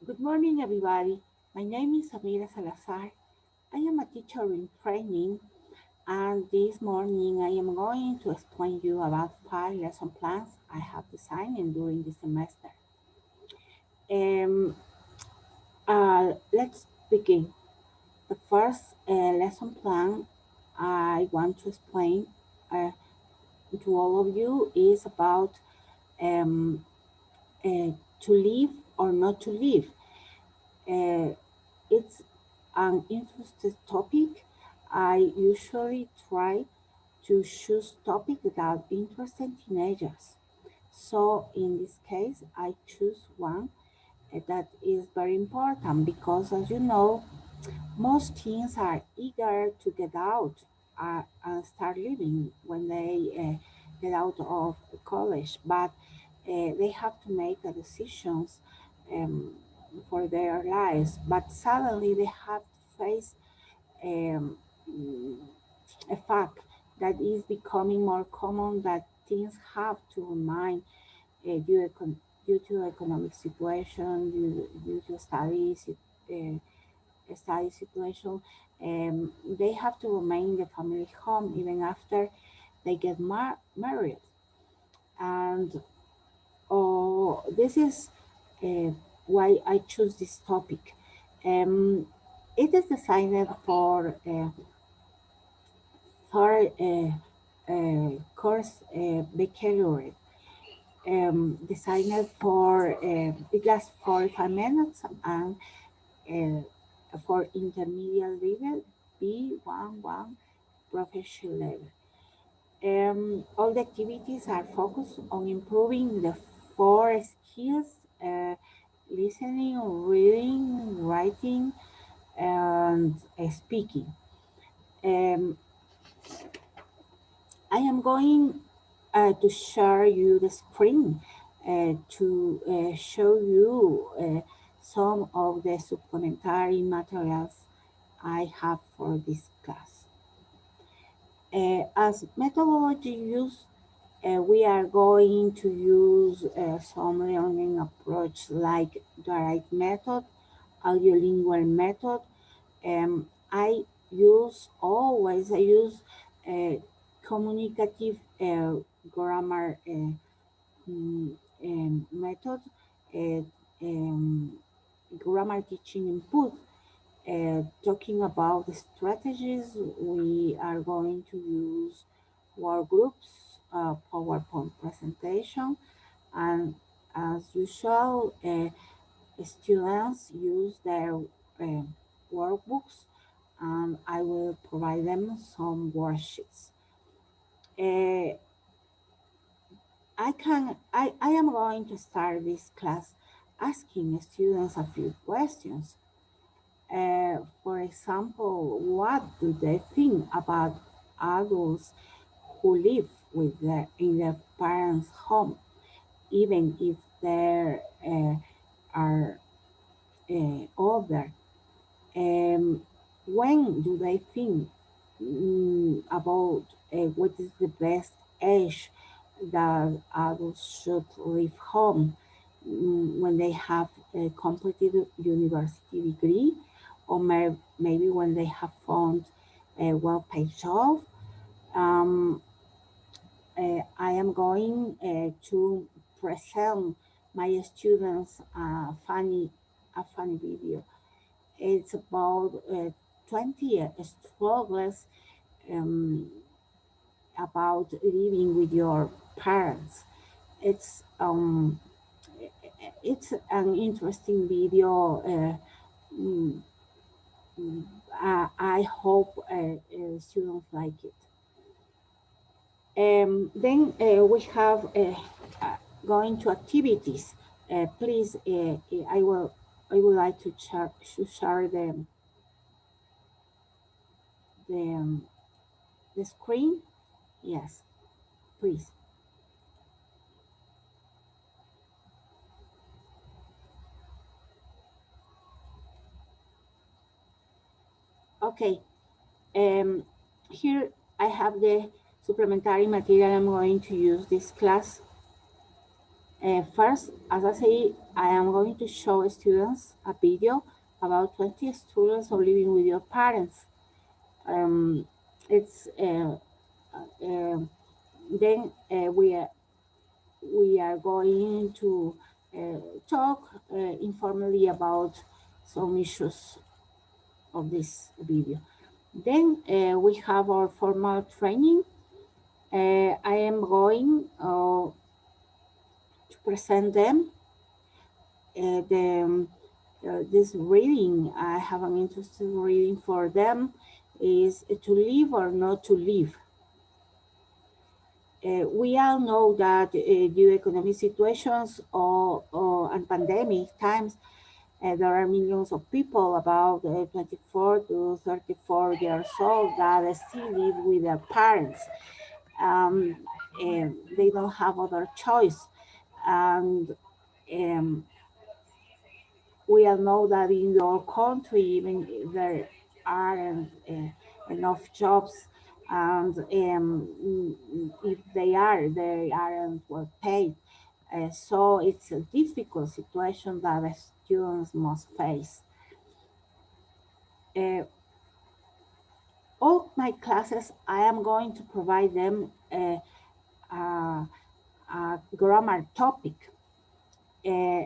Good morning, everybody. My name is Amira Salazar. I am a teacher in training, and this morning I am going to explain you about 5 lesson plans I have designed during the semester. Um, let's begin. The first lesson plan I want to explain uh, to all of you is about um, to live or not to live. Uh, it's an interesting topic. I usually try to choose topics that interest teenagers. So in this case, I choose one that is very important because, as you know, most teens are eager to get out and start living when they get out of college, but they have to make the decisions um, for their lives. But suddenly they have to face um, a fact that is becoming more common that teens have to remind due to economic situation, due to study situation, they have to remain in the family home even after they get married. And this is uh, why I choose this topic. Um, it is designed for course baccalaureate, designed for it lasts 45 minutes and for intermediate level B11 professional level. All the activities are focused on improving the four skills: listening, reading, writing, and speaking. Um, I am going to share you the screen to show you some of the supplementary materials I have for this class. As methodology use, we are going to use some learning approach like direct method, audiolingual method. I use uh, communicative grammar method, uh, um, grammar teaching input. Talking about the strategies, we are going to use work groups, PowerPoint presentation, and as usual, students use their workbooks, and I will provide them some worksheets. Uh, I am going to start this class asking students a few questions. For example, what do they think about adults who live in their parents' home, even if they are older? Um, when do they think about what is the best age that adults should leave home when they have completed university degree, or maybe when they have found a well-paid job? Um, I am going to present my students a funny video. It's about 20 struggles um, about living with your parents. It's um, it's an interesting video. Mm, I hope students like it. Then we have going to activities. Please, I would like to share the, um, the screen. Yes, please. Okay. Um, Here I have the supplementary material I'm going to use this class. First, as I say, I am going to show students a video about 20 students of living with your parents. It's uh, then we are going to talk informally about some issues of this video. Then we have our formal training. I am going to present them this reading. I have an interesting reading for them is to live or not to live. We all know that due economic situations and pandemic times, there are millions of people about 24 to 34 years old that still live with their parents. Um, and they don't have other choice. And we all know that in your country, even there aren't enough jobs, and if they aren't well paid. So it's a difficult situation that the students must face. Uh, all my classes, I am going to provide them a, a grammar topic. Uh,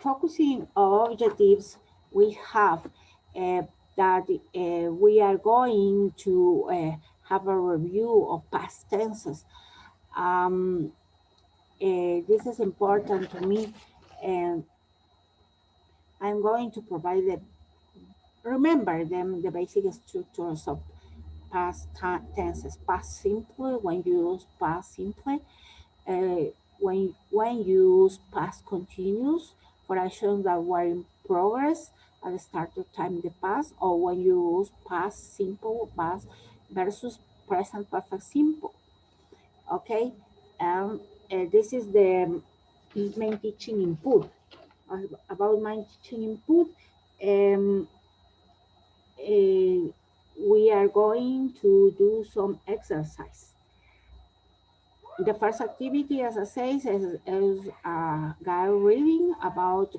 Focusing on objectives, we have that we are going to have a review of past tenses. Um, this is important to me, and I'm going to provide remember them the basic structures of past tenses. Past simple, when you use past simple, when you use past continuous for actions that were in progress at the start of time in the past, or when you use past simple past versus present perfect simple. Okay, and this is the main teaching input. About my teaching input, um, we are going to do some exercise. The first activity, as I say, is a guide reading about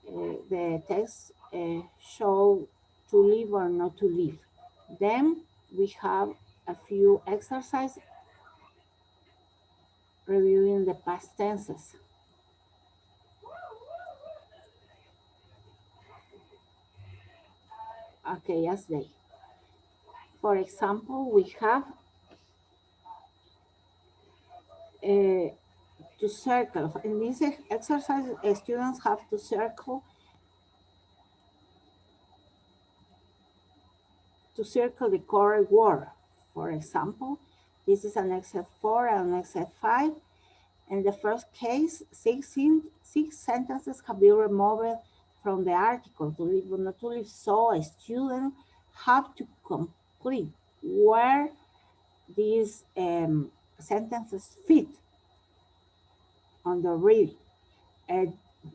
the text show to live or not to live. Then we have a few exercises reviewing the past tenses. Okay, yesterday. For example, we have uh, to circle. In this exercise, students have to circle the correct word. For example, this is an exercise 4 and an exercise 5. In the first case, six sentences have been removed from the article to live or not to live, so a student have to complete where these sentences fit on the reading.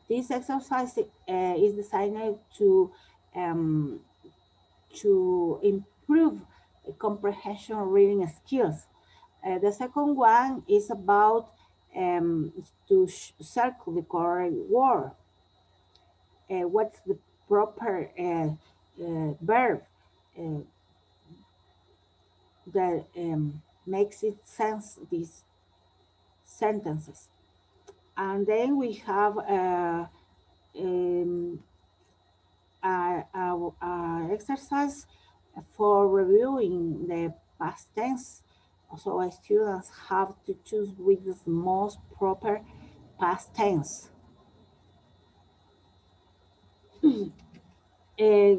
This exercise is designed um, to improve comprehension reading skills. The second one is about to circle the correct word. What's the proper verb that makes it sense these sentences. And then we have um, exercise for reviewing the past tense. So students have to choose which is most proper past tense. Uh,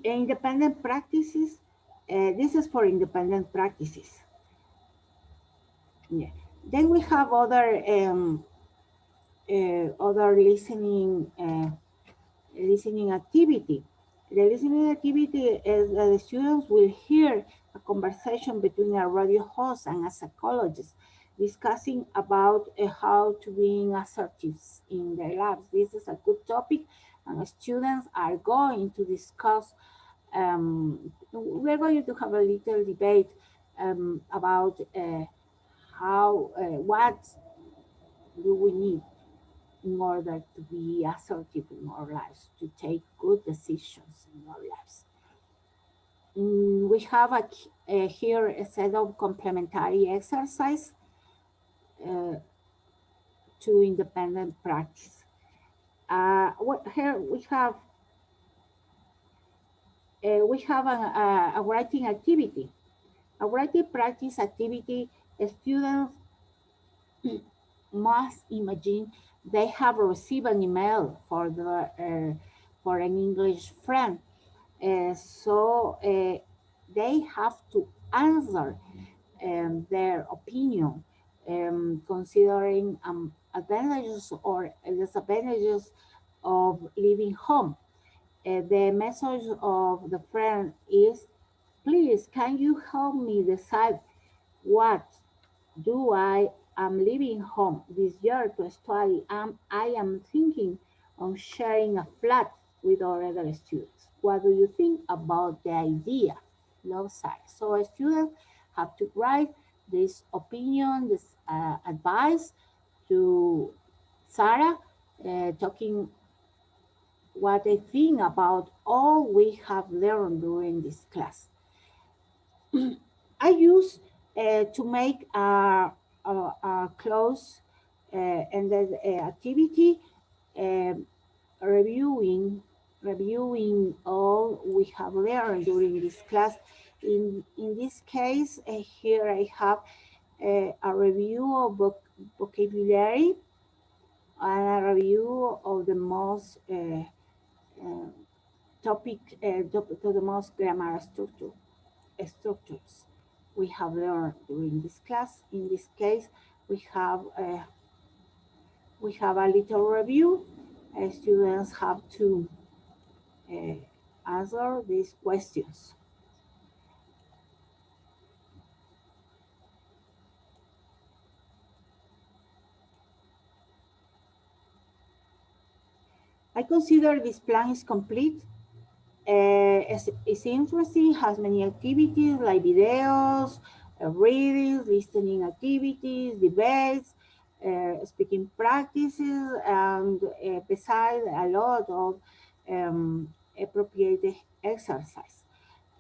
independent practices. This is for independent practices. Yeah. Then we have other listening activity. The listening activity is that the students will hear a conversation between a radio host and a psychologist discussing about how to be assertive in their lives. This is a good topic, and students are going to discuss. We're going to have a little debate about what do we need in order to be assertive in our lives, to take good decisions in our lives. We have here a set of complementary exercise uh, to independent practice. Here we have a writing activity. A writing practice activity, students must imagine they have received an email for an English friend. So they have to answer their opinion, considering advantages or disadvantages of living home. The message of the friend is, please, can you help me decide what do I am leaving home this year to study? I am thinking of sharing a flat with our other students. What do you think about the idea? Love side. So students have to write this opinion, this advice to Sarah, talking what they think about all we have learned during this class. I use to make a close ended activity, um, reviewing all we have learned during this class. In this case, here I have a review of vocabulary and a review of the most uh, topic to the most grammar structures we have learned during this class. In this case, we have a little review. Students have to uh, answer these questions. I consider this plan is complete. It's interesting, has many activities like videos, reading, listening activities, debates, speaking practices, and besides a lot of appropriate exercise.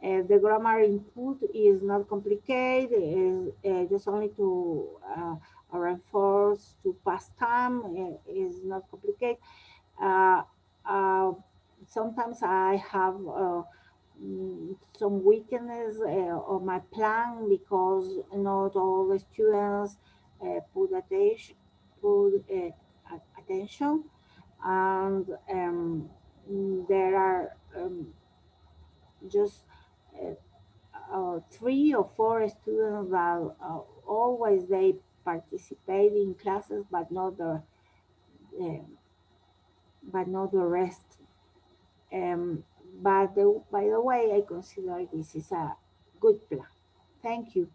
The grammar input is not complicated, is just only to reinforce to past time, is not complicated. Uh, uh, Sometimes I have some weakness of my plan because not all the students put attention, and there are just uh, 3 or 4 students that always they participate in classes, uh, but not the rest. By the way, I consider this is a good plan. Thank you.